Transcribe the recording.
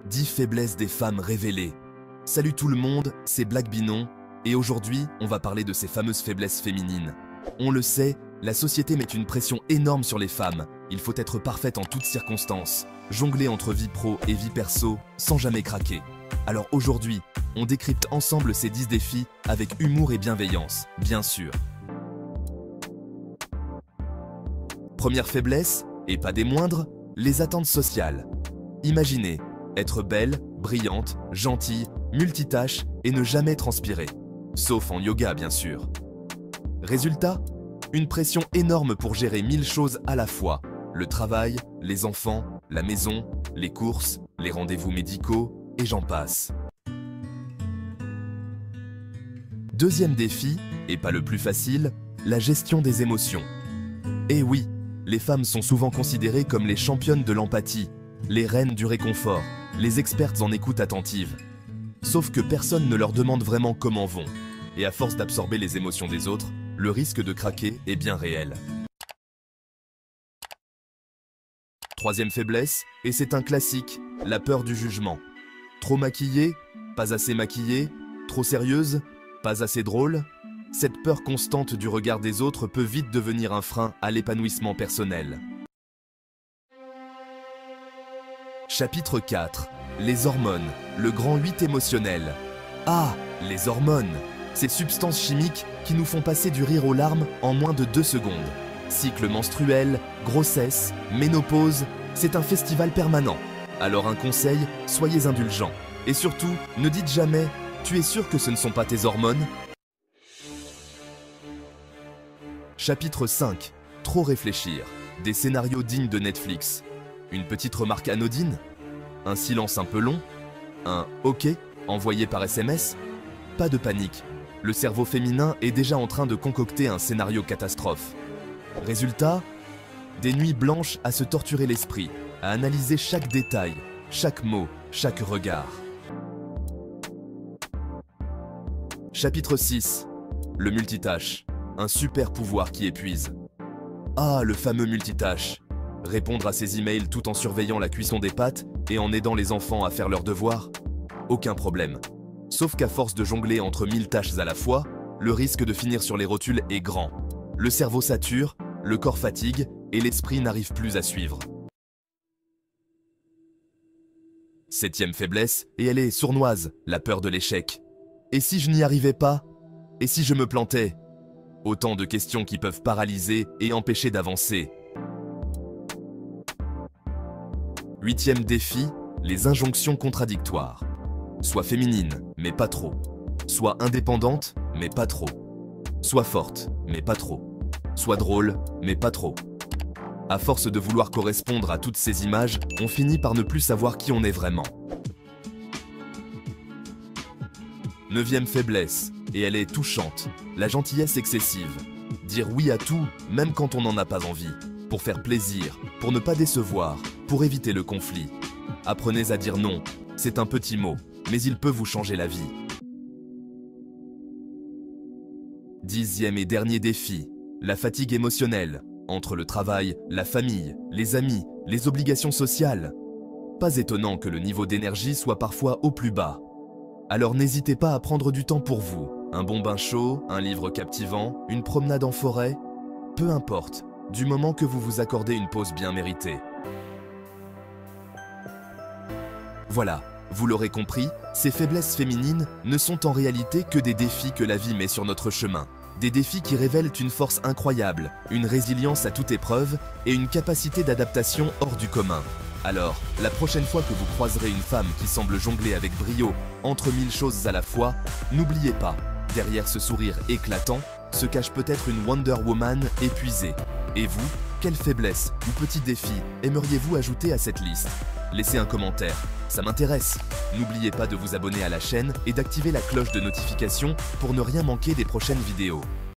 10 faiblesses des femmes révélées. Salut tout le monde, c'est Black Binon, et aujourd'hui, on va parler de ces fameuses faiblesses féminines. On le sait, la société met une pression énorme sur les femmes. Il faut être parfaite en toutes circonstances, jongler entre vie pro et vie perso, sans jamais craquer. Alors aujourd'hui, on décrypte ensemble ces 10 défis avec humour et bienveillance, bien sûr. Première faiblesse, et pas des moindres, les attentes sociales. Imaginez, être belle, brillante, gentille, multitâche et ne jamais transpirer. Sauf en yoga, bien sûr. Résultat, une pression énorme pour gérer 1000 choses à la fois. Le travail, les enfants, la maison, les courses, les rendez-vous médicaux, et j'en passe. Deuxième défi, et pas le plus facile, la gestion des émotions. Et oui, les femmes sont souvent considérées comme les championnes de l'empathie, les reines du réconfort, les expertes en écoute attentive. Sauf que personne ne leur demande vraiment comment vont. Et à force d'absorber les émotions des autres, le risque de craquer est bien réel. Troisième faiblesse, et c'est un classique, la peur du jugement. Trop maquillée, pas assez maquillée, trop sérieuse, pas assez drôle. Cette peur constante du regard des autres peut vite devenir un frein à l'épanouissement personnel. Chapitre 4. Les hormones, le grand 8 émotionnel. Ah, les hormones, ces substances chimiques qui nous font passer du rire aux larmes en moins de 2 secondes. Cycle menstruel, grossesse, ménopause, c'est un festival permanent. Alors un conseil, soyez indulgents. Et surtout, ne dites jamais « tu es sûr que ce ne sont pas tes hormones ?» Chapitre 5. Trop réfléchir. Des scénarios dignes de Netflix. Une petite remarque anodine? Un silence un peu long? Un « OK » envoyé par SMS? Pas de panique. Le cerveau féminin est déjà en train de concocter un scénario catastrophe. Résultat? Des nuits blanches à se torturer l'esprit, à analyser chaque détail, chaque mot, chaque regard. Chapitre 6. Le multitâche. Un super pouvoir qui épuise. Ah, le fameux multitâche. Répondre à ses emails tout en surveillant la cuisson des pâtes et en aidant les enfants à faire leurs devoirs? Aucun problème. Sauf qu'à force de jongler entre 1000 tâches à la fois, le risque de finir sur les rotules est grand. Le cerveau sature, le corps fatigue et l'esprit n'arrive plus à suivre. Septième faiblesse, et elle est sournoise, la peur de l'échec. Et si je n'y arrivais pas? Et si je me plantais? Autant de questions qui peuvent paralyser et empêcher d'avancer. Huitième défi, les injonctions contradictoires. Sois féminine, mais pas trop. Sois indépendante, mais pas trop. Sois forte, mais pas trop. Sois drôle, mais pas trop. À force de vouloir correspondre à toutes ces images, on finit par ne plus savoir qui on est vraiment. Neuvième faiblesse, et elle est touchante, la gentillesse excessive. Dire oui à tout, même quand on n'en a pas envie. Pour faire plaisir, pour ne pas décevoir, pour éviter le conflit. Apprenez à dire non, c'est un petit mot, mais il peut vous changer la vie. Dixième et dernier défi, la fatigue émotionnelle, entre le travail, la famille, les amis, les obligations sociales. Pas étonnant que le niveau d'énergie soit parfois au plus bas. Alors n'hésitez pas à prendre du temps pour vous. Un bon bain chaud, un livre captivant, une promenade en forêt, peu importe, du moment que vous vous accordez une pause bien méritée. Voilà, vous l'aurez compris, ces faiblesses féminines ne sont en réalité que des défis que la vie met sur notre chemin. Des défis qui révèlent une force incroyable, une résilience à toute épreuve et une capacité d'adaptation hors du commun. Alors, la prochaine fois que vous croiserez une femme qui semble jongler avec brio entre 1000 choses à la fois, n'oubliez pas, derrière ce sourire éclatant, se cache peut-être une Wonder Woman épuisée. Et vous, quelle faiblesse ou petit défi aimeriez-vous ajouter à cette liste? Laissez un commentaire, ça m'intéresse. N'oubliez pas de vous abonner à la chaîne et d'activer la cloche de notification pour ne rien manquer des prochaines vidéos.